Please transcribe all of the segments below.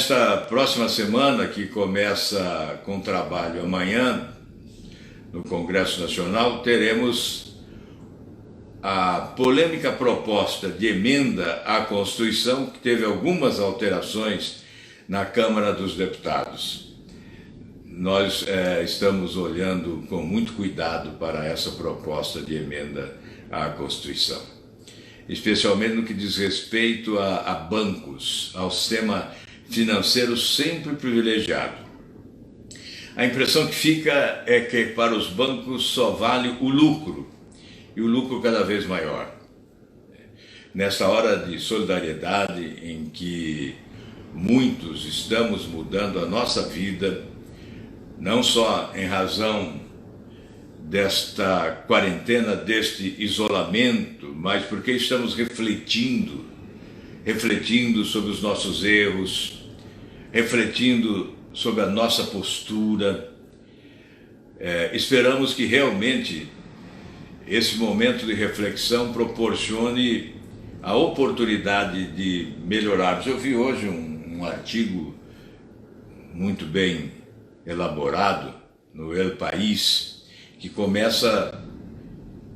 Nesta próxima semana, que começa com trabalho amanhã, no Congresso Nacional, teremos a polêmica proposta de emenda à Constituição, que teve algumas alterações na Câmara dos Deputados. Nós estamos olhando com muito cuidado para essa proposta de emenda à Constituição, especialmente no que diz respeito a bancos, ao sistema financeiro sempre privilegiado. A impressão que fica é que para os bancos só vale o lucro, e o lucro cada vez maior. Nessa hora de solidariedade em que muitos estamos mudando a nossa vida, não só em razão desta quarentena, deste isolamento, mas porque estamos refletindo sobre os nossos erros, refletindo sobre a nossa postura. Esperamos que realmente esse momento de reflexão proporcione a oportunidade de melhorarmos. Eu vi hoje um artigo muito bem elaborado no El País, que começa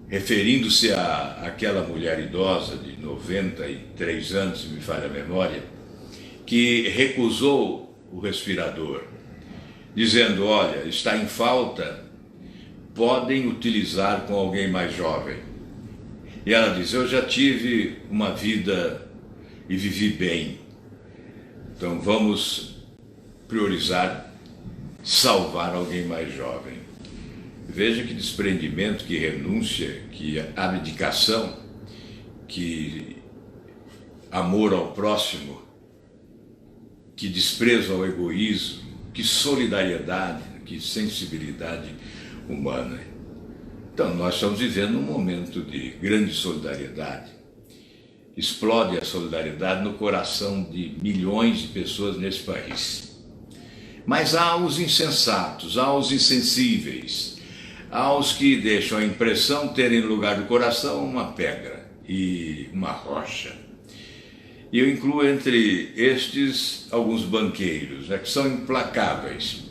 referindo-se àquela mulher idosa de 93 anos, se me falha a memória, que recusou o respirador, dizendo: olha, está em falta, podem utilizar com alguém mais jovem. E ela diz: eu já tive uma vida e vivi bem, então vamos priorizar salvar alguém mais jovem. Veja que desprendimento, que renúncia, que abdicação, que amor ao próximo, que desprezo ao egoísmo, que solidariedade, que sensibilidade humana. Então, nós estamos vivendo um momento de grande solidariedade. Explode a solidariedade no coração de milhões de pessoas nesse país. Mas há os insensatos, há os insensíveis, há os que deixam a impressão de terem no lugar do coração uma pedra e uma rocha. E eu incluo entre estes alguns banqueiros, que são implacáveis.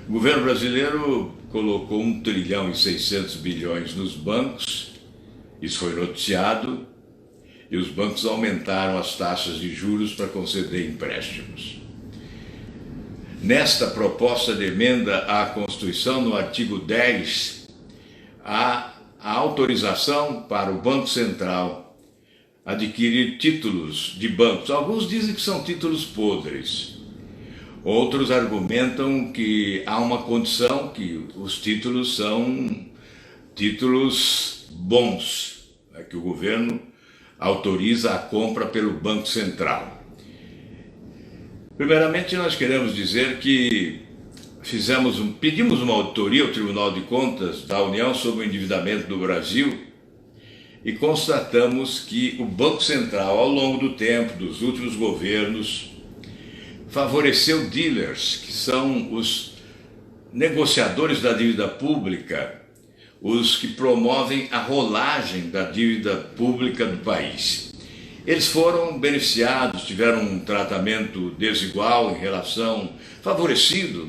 O governo brasileiro colocou 1,6 trilhão nos bancos, isso foi noticiado, e os bancos aumentaram as taxas de juros para conceder empréstimos. Nesta proposta de emenda à Constituição, no artigo 10, há a autorização para o Banco Central adquirir títulos de bancos. Alguns dizem que são títulos podres. Outros argumentam que há uma condição, que os títulos são títulos bons, que o governo autoriza a compra pelo Banco Central. Primeiramente, nós queremos dizer que pedimos uma auditoria ao Tribunal de Contas da União sobre o endividamento do Brasil e constatamos que o Banco Central, ao longo do tempo, dos últimos governos, favoreceu dealers, que são os negociadores da dívida pública, os que promovem a rolagem da dívida pública do país. Eles foram beneficiados, tiveram um tratamento desigual favorecido,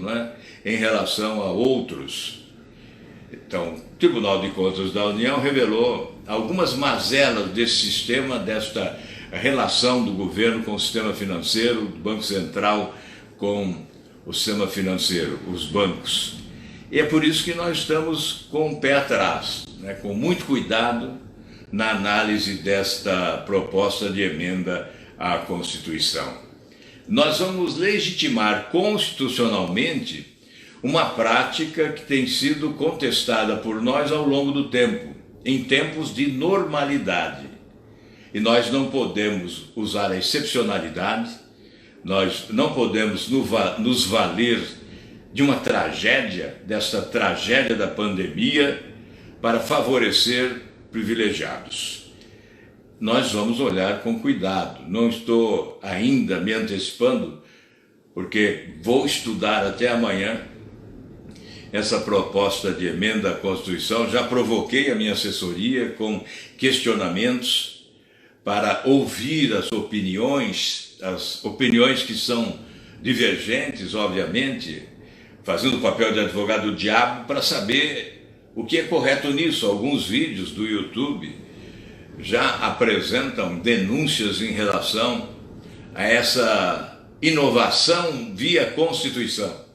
em relação a outros. Então, o Tribunal de Contas da União revelou algumas mazelas desse sistema, desta relação do governo com o sistema financeiro, do Banco Central com o sistema financeiro, os bancos. E é por isso que nós estamos com o pé atrás, com muito cuidado na análise desta proposta de emenda à Constituição. Nós vamos legitimar constitucionalmente uma prática que tem sido contestada por nós ao longo do tempo, em tempos de normalidade. E nós não podemos usar a excepcionalidade, nós não podemos nos valer de uma tragédia, desta tragédia da pandemia, para favorecer privilegiados. Nós vamos olhar com cuidado. Não estou ainda me antecipando, porque vou estudar até amanhã essa proposta de emenda à Constituição. Já provoquei a minha assessoria com questionamentos para ouvir as opiniões que são divergentes, obviamente, fazendo o papel de advogado do diabo para saber o que é correto nisso. Alguns vídeos do YouTube já apresentam denúncias em relação a essa inovação via Constituição.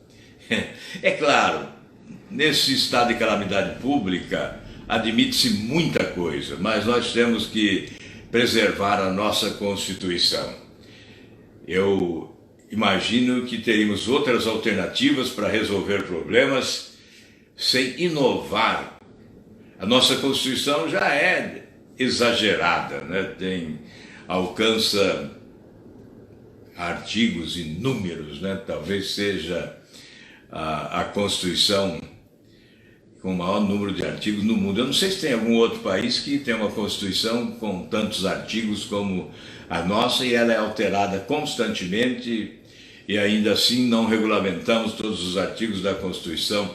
É claro, nesse estado de calamidade pública, admite-se muita coisa, mas nós temos que preservar a nossa Constituição. Eu imagino que teríamos outras alternativas para resolver problemas sem inovar. A nossa Constituição já é exagerada, né? Alcança artigos inúmeros, né? Talvez seja a Constituição com o maior número de artigos no mundo. Eu não sei se tem algum outro país que tem uma Constituição com tantos artigos como a nossa, e ela é alterada constantemente, e ainda assim não regulamentamos todos os artigos da Constituição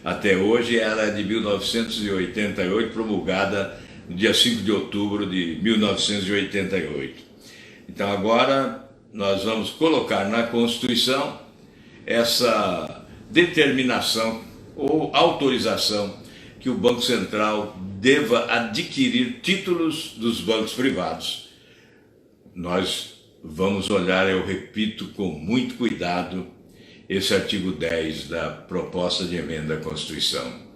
até hoje. Ela é de 1988, promulgada no dia 5 de outubro de 1988. Então agora nós vamos colocar na Constituição essa determinação ou autorização que o Banco Central deva adquirir títulos dos bancos privados. Nós vamos olhar, eu repito, com muito cuidado, esse artigo 10 da proposta de emenda à Constituição.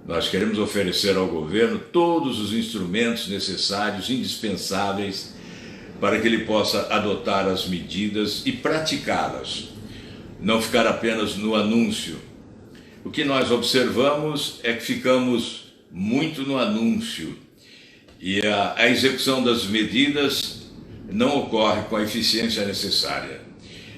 Nós queremos oferecer ao governo todos os instrumentos necessários, indispensáveis, para que ele possa adotar as medidas e praticá-las. Não ficar apenas no anúncio. O que nós observamos é que ficamos muito no anúncio e a execução das medidas não ocorre com a eficiência necessária.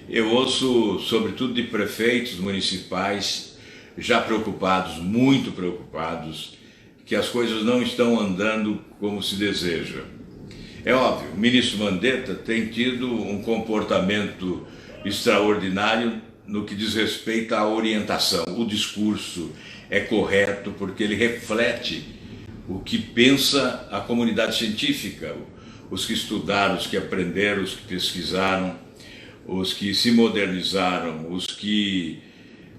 Eu ouço, sobretudo de prefeitos municipais, já preocupados, muito preocupados, que as coisas não estão andando como se deseja. É óbvio, o ministro Mandetta tem tido um comportamento extraordinário no que diz respeito à orientação. O discurso é correto porque ele reflete o que pensa a comunidade científica, os que estudaram, os que aprenderam, os que pesquisaram, os que se modernizaram, os que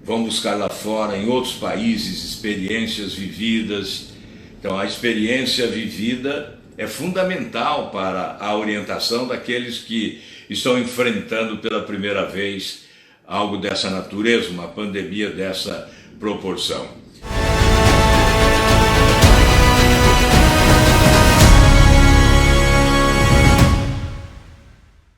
vão buscar lá fora, em outros países, experiências vividas. Então, a experiência vivida é fundamental para a orientação daqueles que estão enfrentando pela primeira vez algo dessa natureza, uma pandemia dessa proporção.